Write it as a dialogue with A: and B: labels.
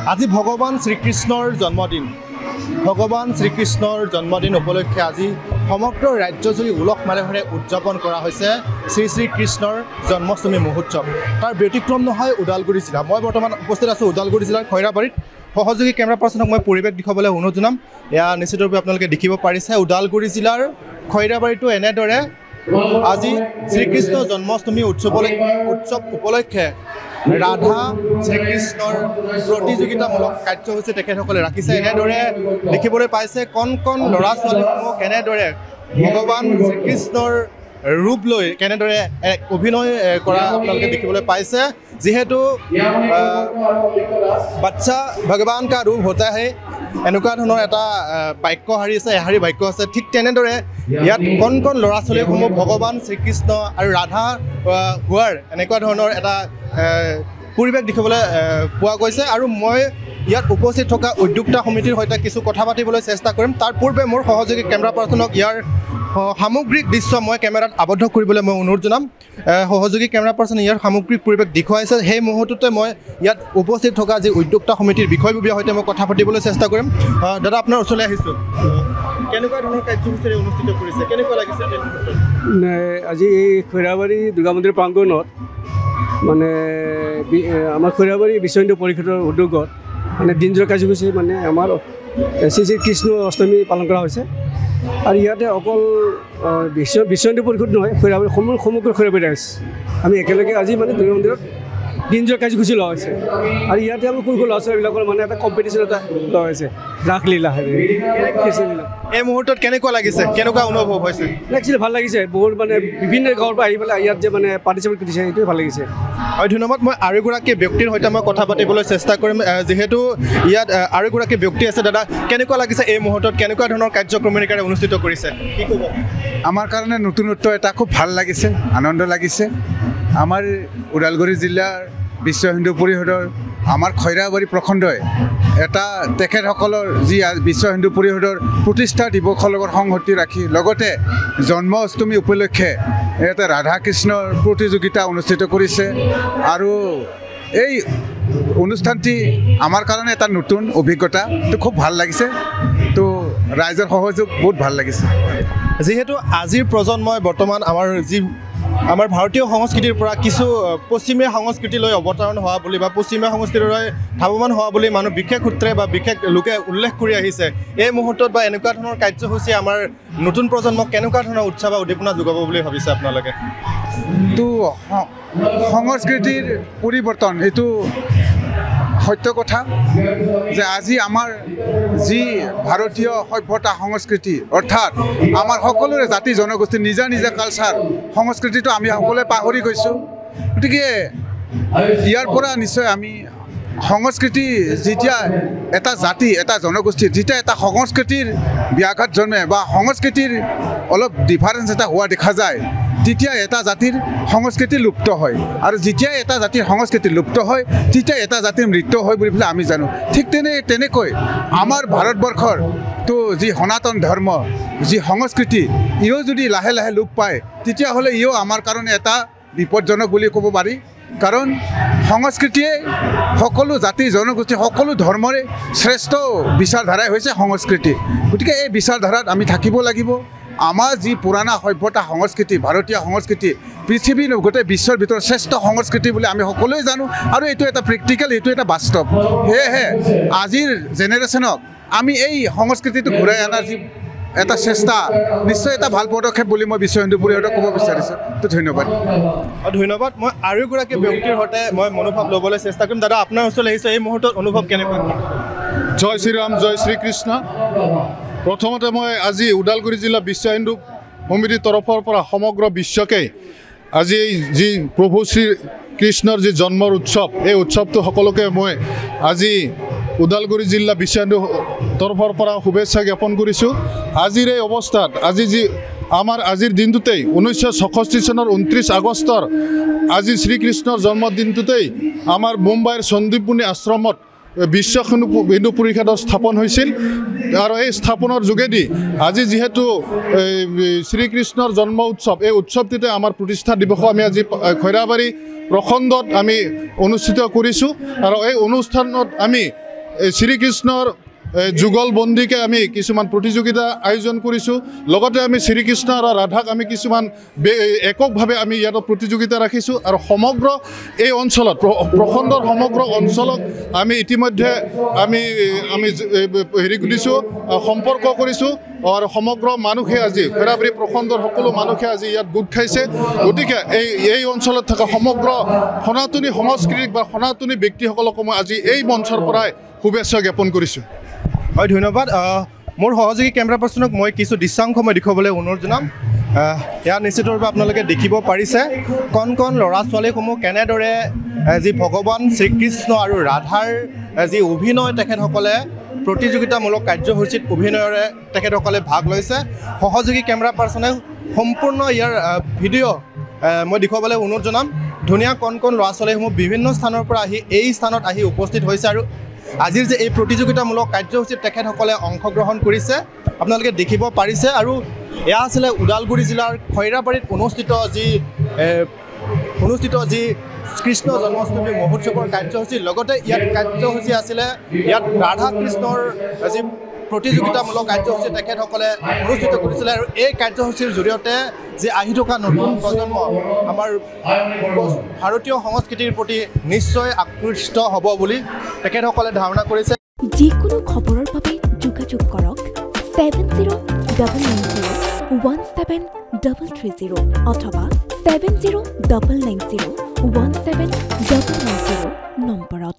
A: আজি ভগৱান শ্ৰীকৃষ্ণৰ জন্মদিন। ভগৱান শ্ৰীকৃষ্ণৰ জন্মদিন উপলক্ষে আজি সমগ্ৰ ৰাজ্যজুৰি উলহ মালহেৰে উদযাপন কৰা হৈছে শ্ৰী শ্ৰীকৃষ্ণৰ জন্মাষ্টমী মহোৎসৱ। তাৰ ব্যতিক্ৰম নহয় ওদালগুৰি জিলা। মই বৰ্তমান উপস্থিত আছোঁ ওদালগুৰি জিলাৰ খৈৰাবাৰীত। সহযোগী কেমেৰা পাৰ্চনক মই পৰিৱেশ দেখুৱাবলৈ অনুৰোধ জনাম। এয়া নিশ্চিতৰূপে আপোনালোকে দেখিব পাৰিছে ওদালগুৰি জিলাৰ খৈৰাবাৰীটো এনেদৰে আজি শ্ৰীকৃষ্ণ জন্মাষ্টমী উৎসৱ উপলক্ষে ৰাধা শ্ৰীকৃষ্ণৰ প্ৰতিযোগিতামূলক কাৰ্যসূচী তেখেতসকলে ৰাখিছে। এনেদৰে দেখিবলৈ পাইছে কণ কণ ল'ৰা ছোৱালীসমূহ কেনেদৰে ভগৱান শ্ৰীকৃষ্ণৰ ৰূপ লৈ কেনেদৰে অভিনয় কৰা আপোনালোকে দেখিবলৈ পাইছে। যিহেতু বাচ্চা ভগৱান কা ৰূপ হোতা হে এনেকুৱা ধৰণৰ এটা বাক্য শাৰী আছে, এশাৰী বাক্য আছে। ঠিক তেনেদৰে ইয়াত কণ কণ ল'ৰা ছোৱালীসমূহ ভগৱান শ্ৰীকৃষ্ণ আৰু ৰাধা হোৱাৰ এনেকুৱা ধৰণৰ এটা পৰিৱেশ দেখিবলৈ পোৱা গৈছে। আৰু মই ইয়াত উপস্থিত থকা উদ্যোক্তা সমিতিৰ সৈতে কিছু কথা পাতিবলৈ চেষ্টা কৰিম। তাৰ পূৰ্বে মোৰ সহযোগী কেমেৰা পাৰ্চনক ইয়াৰ সামগ্ৰিক দৃশ্য মই কেমেৰাত আবদ্ধ কৰিবলৈ মই অনুৰোধ জনাম। সহযোগী কেমেৰা পাৰ্চনে ইয়াৰ সামগ্ৰিক পৰিৱেশ দেখুৱাইছে। সেই মুহূৰ্ততে মই ইয়াত উপস্থিত থকা যি উদ্যোক্তা সমিতিৰ বিষয়ববীয়াৰ সৈতে মই কথা পাতিবলৈ চেষ্টা কৰিম। দাদা, আপোনাৰ ওচৰলৈ আহিছোঁ। কেনেকুৱা ধৰণৰ কাৰ্যসূচীৰে অনুষ্ঠিত কৰিছে, কেনেকুৱা লাগিছে
B: আজি এই খৈৰাবাৰী দুৰ্গা মন্দিৰ প্ৰাংগণত মানে আমাৰ খৈৰাবাৰী বিশ্ব হিন্দু পৰিষদৰ উদ্যোগত মানে দিনজোৰা কাৰ্যসূচী মানে আমাৰ শ্ৰী শ্ৰীকৃষ্ণ অষ্টমী পালন কৰা হৈছে। আৰু ইয়াতে অকল বিশ্ব হিন্দু পৰিষদ নহয়, খৈৰাবাৰী সমগ্ৰ খৈৰাবাৰী ৰাইজ আমি একেলগে আজি মানে দুৰ্গা মন্দিৰত দিনজোৰা কাৰ্যসূচী লোৱা হৈছে। আৰু ইয়াতে আমাৰ সৰু সৰু ল'ৰা ছোৱালীবিলাকৰ মানে এটা কম্পিটিশ্যন এটা লোৱা হৈছে, ৰাসলীলা কৃষ্ণলীলা।
A: এই মুহূৰ্তত কেনেকুৱা লাগিছে, কেনেকুৱা অনুভৱ হৈছে?
B: একচুৱেলি ভাল লাগিছে। বহুত মানে বিভিন্ন গাঁৱৰ পৰা আহি পেলাই ইয়াত যে মানে পাৰ্টিচিপেট কৰিছে সেইটোৱে ভাল লাগিছে।
A: হয়, ধন্যবাদ। মই আৰু এগৰাকী ব্যক্তিৰ সৈতে মই কথা পাতিবলৈ চেষ্টা কৰিম। যিহেতু ইয়াত আৰু এগৰাকী ব্যক্তি আছে। দাদা, কেনেকুৱা লাগিছে এই মুহূৰ্তত, কেনেকুৱা ধৰণৰ কাৰ্যক্ৰমণিকাৰে অনুষ্ঠিত কৰিছে, কি ক'ব?
C: আমাৰ কাৰণে নতুনত্ব এটা খুব ভাল লাগিছে, আনন্দ লাগিছে। আমাৰ ওদালগুৰি জিলাৰ বিশ্ব হিন্দু পৰিষদৰ আমাৰ খৈৰাবাৰী প্ৰখণ্ডই এটা তেখেতসকলৰ যি বিশ্ব হিন্দু পৰিষদৰ প্ৰতিষ্ঠা দিৱসৰ লগত সংগতি ৰাখি লগতে জন্মাষ্টমী উপলক্ষে এটা ৰাধা কৃষ্ণৰ প্ৰতিযোগিতা অনুষ্ঠিত কৰিছে। আৰু এই অনুষ্ঠানটি আমাৰ কাৰণে এটা নতুন অভিজ্ঞতা, তো খুব ভাল লাগিছে। তো ৰাইজৰ সহযোগ বহুত ভাল লাগিছে।
A: যিহেতু আজিৰ প্ৰজন্মই বৰ্তমান আমাৰ ভাৰতীয় সংস্কৃতিৰ পৰা কিছু পশ্চিমীয়া সংস্কৃতিলৈ অৱতৰণ হোৱা বুলি বা পশ্চিমীয়া সংস্কৃতিলৈ ধাৱমান হোৱা বুলি মানুহ বিশেষ সূত্ৰে বা বিশেষ লোকে উল্লেখ কৰি আহিছে। এই মুহূৰ্তত বা এনেকুৱা ধৰণৰ কাৰ্যসূচী আমাৰ নতুন প্ৰজন্মক কেনেকুৱা ধৰণৰ উৎসাহ বা উদ্দীপনা যোগাব বুলি ভাবিছে আপোনালোকে?
C: তো সংস্কৃতিৰ পৰিৱৰ্তন এইটো সত্য কথা যে আজি আমাৰ যি ভাৰতীয় সভ্যতা সংস্কৃতি অৰ্থাৎ আমাৰ সকলোৰে জাতি জনগোষ্ঠীৰ নিজা নিজা কালচাৰ সংস্কৃতিটো আমি সকলোৱে পাহৰি গৈছোঁ। গতিকে ইয়াৰ পৰা নিশ্চয় আমি সংস্কৃতি যেতিয়া এটা জাতি এটা জনগোষ্ঠীৰ যেতিয়া এটা সংস্কৃতিৰ ব্যাঘাত জন্মে বা সংস্কৃতিৰ অলপ ডিফাৰেঞ্চ এটা হোৱা দেখা যায়, তেতিয়া এটা জাতিৰ সংস্কৃতি লুপ্ত হয়। আৰু যেতিয়া এটা জাতিৰ সংস্কৃতি লুপ্ত হয় তেতিয়া এটা জাতিৰ মৃত্যু হয় বুলি পেলাই আমি জানো। ঠিক তেনেকৈ আমাৰ ভাৰতবৰ্ষৰ তো যি সনাতন ধৰ্ম যি সংস্কৃতি ইও যদি লাহে লাহে লোপ পায় তেতিয়াহ'লে ইও আমাৰ কাৰণে এটা বিপদজনক বুলি ক'ব পাৰি। কাৰণ সংস্কৃতিয়ে সকলো জাতি জনগোষ্ঠী সকলো ধৰ্মৰে শ্ৰেষ্ঠ বিচাৰধাৰাই হৈছে সংস্কৃতি। গতিকে এই বিচাৰধাৰাত আমি থাকিব লাগিব। আমাৰ যি পুৰণা সভ্যতা সংস্কৃতি ভাৰতীয় সংস্কৃতি পৃথিৱীৰ গোটেই বিশ্বৰ ভিতৰত শ্ৰেষ্ঠ সংস্কৃতি বুলি আমি সকলোৱে জানো। আৰু এইটো এটা প্ৰেক্টিকেল, এইটো এটা বাস্তৱ। সেয়েহে আজিৰ জেনেৰেশ্যনক আমি এই সংস্কৃতিটো ঘূৰাই অনাৰ যি এটা চেষ্টা নিশ্চয় এটা ভাল পদক্ষেপ বুলি মই বিশ্ব হিন্দু পৰিষদক ক'ব বিচাৰিছোঁ। তো ধন্যবাদ।
A: ধন্যবাদ। মই আৰু এগৰাকী ব্যক্তিৰ সৈতে মই মনোভাৱ ল'বলৈ চেষ্টা কৰিম। দাদা, আপোনাৰ ওচৰলৈ আহিছোঁ। এই মুহূৰ্তত অনুভৱ কেনেকুৱা?
D: জয় শ্ৰীৰাম, জয় শ্ৰীকৃষ্ণ। প্ৰথমতে মই আজি ওদালগুৰি জিলা বিশ্ব হিন্দু সমিতিৰ তৰফৰ পৰা সমগ্ৰ বিশ্বকে আজি যি প্ৰভু শ্ৰীকৃষ্ণৰ যি জন্মৰ উৎসৱ, এই উৎসৱটো সকলোকে মই আজি ওদালগুৰি জিলা বিশ্ব হিন্দু তৰফৰ পৰা শুভেচ্ছা জ্ঞাপন কৰিছোঁ। আজিৰ এই অৱস্থাত আজিৰ দিনটোতেই 1966 চনৰ 29 আগষ্টৰ আজি শ্ৰীকৃষ্ণৰ জন্মদিনটোতেই আমাৰ মুম্বাইৰ সন্দীপনী আশ্ৰমত বিশ্ব হিন্দু পৰিষদৰ স্থাপন হৈছিল। আৰু এই স্থাপনৰ যোগেদি আজি যেহেতু শ্ৰীকৃষ্ণৰ জন্ম উৎসৱ, এই উৎসৱটিতে আমাৰ প্ৰতিষ্ঠা দিৱস আমি আজি খৈৰাবাৰী প্ৰখণ্ডত আমি অনুষ্ঠিত কৰিছোঁ। আৰু এই অনুষ্ঠানত আমি শ্ৰীকৃষ্ণৰ যুগলবন্দীকে আমি কিছুমান প্ৰতিযোগিতা আয়োজন কৰিছোঁ লগতে আমি শ্ৰীকৃষ্ণ আৰু ৰাধাক আমি কিছুমান এককভাৱে আমি ইয়াত প্ৰতিযোগিতা ৰাখিছোঁ আৰু সমগ্ৰ এই অঞ্চলত প্ৰখণ্ডৰ সমগ্ৰ অঞ্চলক আমি ইতিমধ্যে আমি হেৰি দিছোঁ সম্পৰ্ক কৰিছোঁ আৰু সমগ্ৰ মানুহে আজি খৈৰাবাৰী প্ৰখণ্ডৰ সকলো মানুহে আজি ইয়াত গোট খাইছে গতিকে এই অঞ্চলত থকা সমগ্ৰ সনাতনী সংস্কৃতিক বা সনাতনী ব্যক্তিসকলক মই আজি এই মঞ্চৰ পৰাই শুভেচ্ছা জ্ঞাপন কৰিছোঁ
A: হয় ধন্যবাদ মোৰ সহযোগী কেমেৰা পাৰ্চনক মই কিছু দৃশ্যাংশ মই দেখুৱাবলৈ অনুৰোধ জনাম ইয়াত নিশ্চিতভাৱে আপোনালোকে দেখিব পাৰিছে কণ কণ ল'ৰা ছোৱালীসমূহ কেনেদৰে যি ভগৱান শ্ৰীকৃষ্ণ আৰু ৰাধাৰ যি অভিনয় তেখেতসকলে প্ৰতিযোগিতামূলক কাৰ্যসূচীত অভিনয়েৰে তেখেতসকলে ভাগ লৈছে সহযোগী কেমেৰা পাৰ্চনে সম্পূৰ্ণ ইয়াৰ ভিডিঅ' মই দেখুৱাবলৈ অনুৰোধ জনাম ধুনীয়া কণ কণ ল'ৰা ছোৱালীসমূহ বিভিন্ন স্থানৰ পৰা আহি এই স্থানত আহি উপস্থিত হৈছে আৰু আজিৰ যে এই প্ৰতিযোগিতামূলক কাৰ্যসূচীত তেখেতসকলে অংশগ্ৰহণ কৰিছে আপোনালোকে দেখিব পাৰিছে আৰু এয়া আছিলে ওদালগুৰি জিলাৰ খৈৰাবাৰীত অনুষ্ঠিত যি কৃষ্ণ জন্মাষ্টমী মহোৎসৱৰ কাৰ্যসূচী লগতে ইয়াত কাৰ্যসূচী আছিলে ইয়াত ৰাধা কৃষ্ণৰ যি প্ৰতিযোগিতামূলক কাৰ্যসূচী তেখেতসকলে অনুষ্ঠিত কৰিছিলে আৰু এই কাৰ্যসূচীৰ জৰিয়তে যে আহি থকা নতুন প্ৰজন্ম আমাৰ ভাৰতীয় সংস্কৃতিৰ প্ৰতি নিশ্চয় আকৃষ্ট হ'ব বুলি তেখেতসকলে ধাৰণা কৰিছে
E: যিকোনো খবৰৰ বাবে যোগাযোগ কৰক 7090173330 অথবা 7099017990